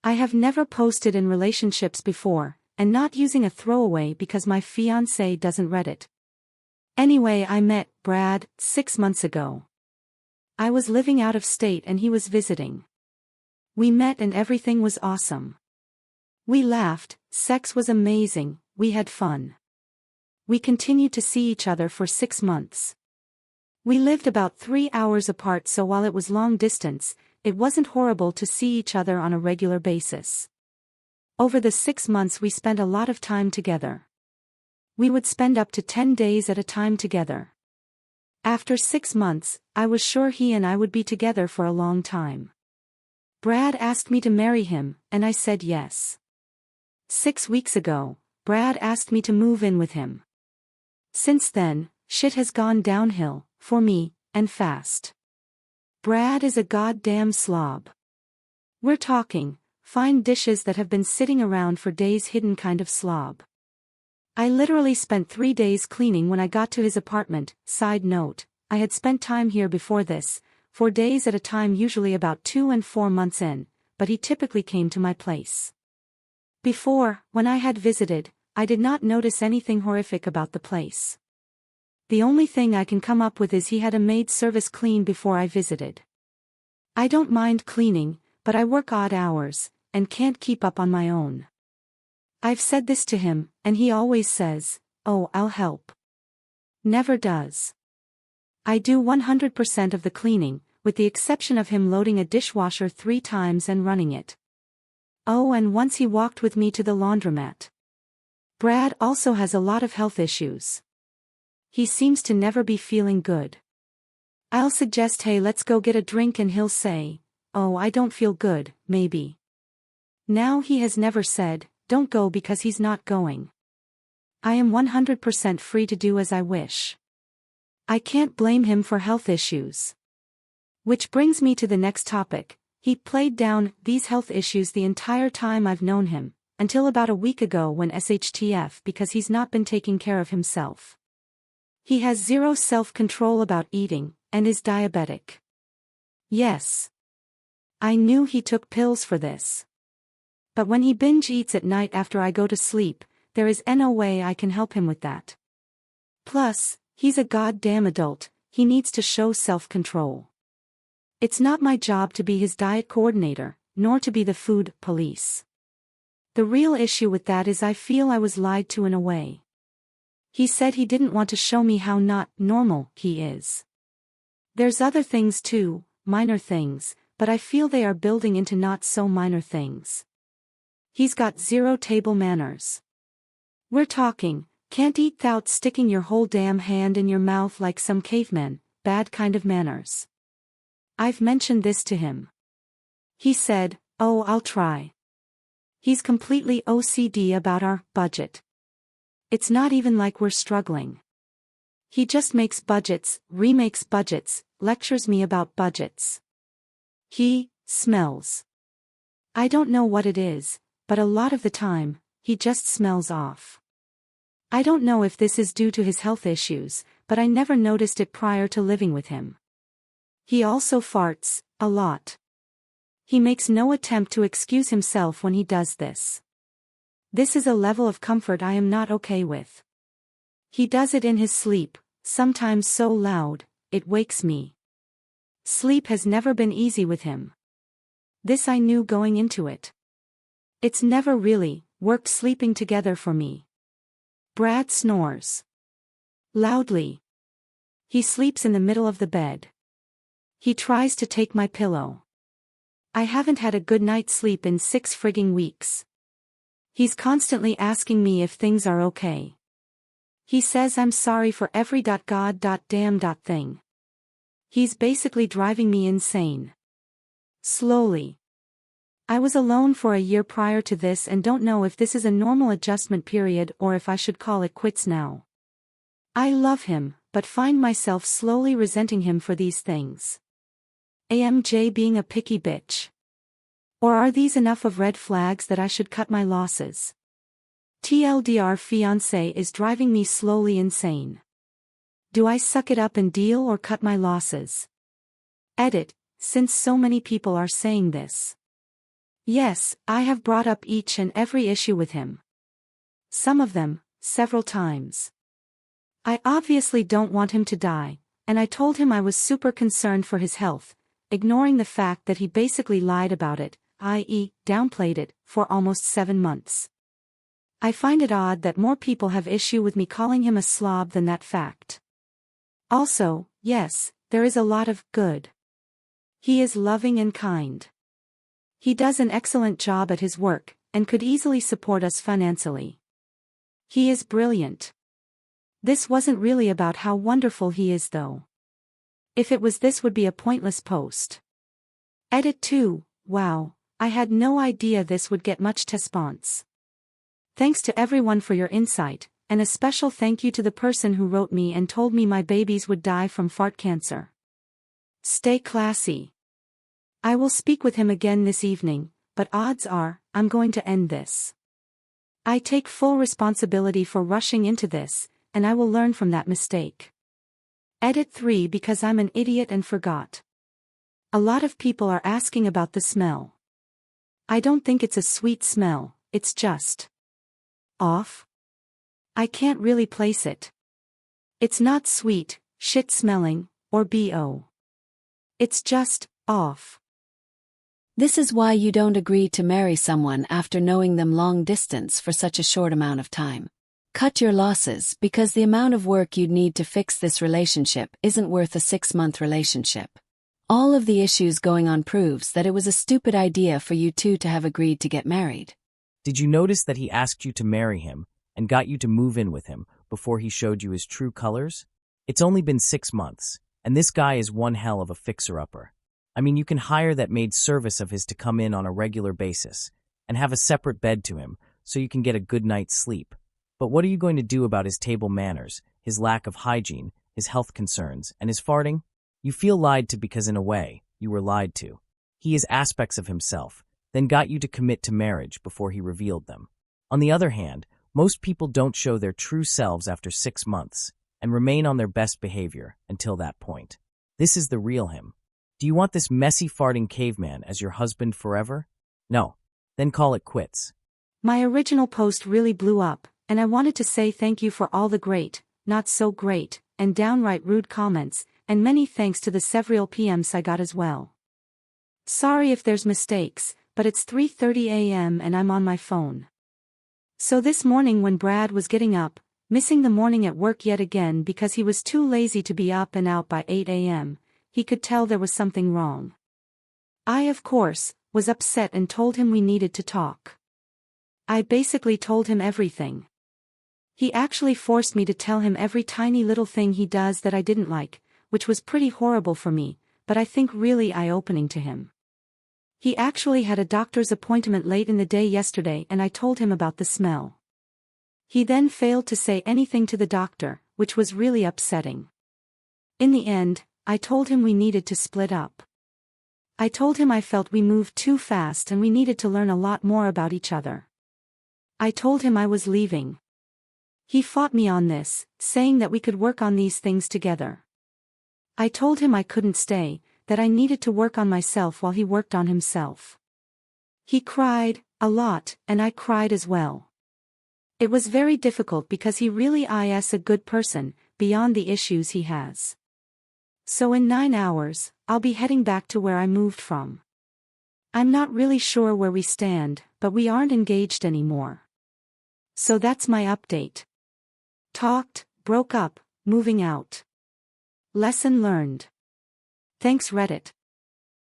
I have never posted in relationships before, and not using a throwaway because my fiancé doesn't read it. Anyway, I met Brad 6 months ago. I was living out of state and he was visiting. We met and everything was awesome. We laughed, sex was amazing, we had fun. We continued to see each other for 6 months. We lived about 3 hours apart, so while it was long distance, it wasn't horrible to see each other on a regular basis. Over the 6 months we spent a lot of time together. We would spend up to 10 days at a time together. After 6 months, I was sure he and I would be together for a long time. Brad asked me to marry him, and I said yes. 6 weeks ago, Brad asked me to move in with him. Since then, shit has gone downhill, for me, and fast. Brad is a goddamn slob. We're talking, fine dishes that have been sitting around for days hidden kind of slob. I literally spent 3 days cleaning when I got to his apartment. Side note, I had spent time here before this, 4 days at a time, usually about 2 and 4 months in, but he typically came to my place. Before, when I had visited, I did not notice anything horrific about the place. The only thing I can come up with is he had a maid service clean before I visited. I don't mind cleaning, but I work odd hours, and can't keep up on my own. I've said this to him, and he always says, "Oh, I'll help." Never does. I do 100% of the cleaning, with the exception of him loading a dishwasher 3 times and running it. Oh, and once he walked with me to the laundromat. Brad also has a lot of health issues. He seems to never be feeling good. I'll suggest, "Hey, let's go get a drink," and he'll say, "Oh, I don't feel good, maybe." Now he has never said, "Don't go," because he's not going. I am 100% free to do as I wish. I can't blame him for health issues. Which brings me to the next topic. He played down these health issues the entire time I've known him, until about a week ago when SHTF, because he's not been taking care of himself. He has zero self-control about eating, and is diabetic. Yes. I knew he took pills for this. But when he binge eats at night after I go to sleep, there is no way I can help him with that. Plus, he's a goddamn adult, he needs to show self-control. It's not my job to be his diet coordinator, nor to be the food police. The real issue with that is I feel I was lied to in a way. He said he didn't want to show me how not normal he is. There's other things too, minor things, but I feel they are building into not so minor things. He's got zero table manners. We're talking, can't eat without sticking your whole damn hand in your mouth like some caveman, bad kind of manners. I've mentioned this to him. He said, "Oh, I'll try." He's completely OCD about our budget. It's not even like we're struggling. He just makes budgets, remakes budgets, lectures me about budgets. He smells. I don't know what it is, but a lot of the time, he just smells off. I don't know if this is due to his health issues, but I never noticed it prior to living with him. He also farts, a lot. He makes no attempt to excuse himself when he does this. This is a level of comfort I am not okay with. He does it in his sleep, sometimes so loud, it wakes me. Sleep has never been easy with him. This I knew going into it. It's never really worked sleeping together for me. Brad snores loudly. He sleeps in the middle of the bed. He tries to take my pillow. I haven't had a good night's sleep in 6 frigging weeks. He's constantly asking me if things are okay. He says I'm sorry for every goddamn thing. He's basically driving me insane. Slowly. I was alone for a year prior to this and don't know if this is a normal adjustment period or if I should call it quits now. I love him, but find myself slowly resenting him for these things. AMJ being a picky bitch. Or are these enough of red flags that I should cut my losses? TLDR, fiancé is driving me slowly insane. Do I suck it up and deal or cut my losses? Edit, since so many people are saying this. Yes, I have brought up each and every issue with him. Some of them, several times. I obviously don't want him to die, and I told him I was super concerned for his health, ignoring the fact that he basically lied about it, i.e., downplayed it, for almost 7 months. I find it odd that more people have issue with me calling him a slob than that fact. Also, yes, there is a lot of good. He is loving and kind. He does an excellent job at his work, and could easily support us financially. He is brilliant. This wasn't really about how wonderful he is though. If it was, this would be a pointless post. Edit 2, wow, I had no idea this would get much response. Thanks to everyone for your insight, and a special thank you to the person who wrote me and told me my babies would die from fart cancer. Stay classy. I will speak with him again this evening, but odds are, I'm going to end this. I take full responsibility for rushing into this, and I will learn from that mistake. Edit 3, because I'm an idiot and forgot. A lot of people are asking about the smell. I don't think it's a sweet smell, it's just off. I can't really place it. It's not sweet, shit smelling, or BO. It's just off. This is why you don't agree to marry someone after knowing them long distance for such a short amount of time. Cut your losses, because the amount of work you'd need to fix this relationship isn't worth a 6-month relationship. All of the issues going on proves that it was a stupid idea for you two to have agreed to get married. Did you notice that he asked you to marry him and got you to move in with him before he showed you his true colors? It's only been 6 months, and this guy is one hell of a fixer-upper. I mean, you can hire that maid service of his to come in on a regular basis and have a separate bed to him so you can get a good night's sleep. But what are you going to do about his table manners, his lack of hygiene, his health concerns, and his farting? You feel lied to because in a way, you were lied to. He is aspects of himself, then got you to commit to marriage before he revealed them. On the other hand, most people don't show their true selves after 6 months and remain on their best behavior until that point. This is the real him. Do you want this messy farting caveman as your husband forever? No. Then call it quits. My original post really blew up, and I wanted to say thank you for all the great, not so great, and downright rude comments, and many thanks to the several PMs I got as well. Sorry if there's mistakes, but it's 3:30 a.m. and I'm on my phone. So this morning when Brad was getting up, missing the morning at work yet again because he was too lazy to be up and out by 8 a.m., he could tell there was something wrong. I, of course, was upset and told him we needed to talk. I basically told him everything. He actually forced me to tell him every tiny little thing he does that I didn't like, which was pretty horrible for me, but I think really eye-opening to him. He actually had a doctor's appointment late in the day yesterday and I told him about the smell. He then failed to say anything to the doctor, which was really upsetting. In the end, I told him we needed to split up. I told him I felt we moved too fast and we needed to learn a lot more about each other. I told him I was leaving. He fought me on this, saying that we could work on these things together. I told him I couldn't stay, that I needed to work on myself while he worked on himself. He cried, a lot, and I cried as well. It was very difficult because he really is a good person, beyond the issues he has. So in 9 hours, I'll be heading back to where I moved from. I'm not really sure where we stand, but we aren't engaged anymore. So that's my update. Talked, broke up, moving out. Lesson learned. Thanks Reddit.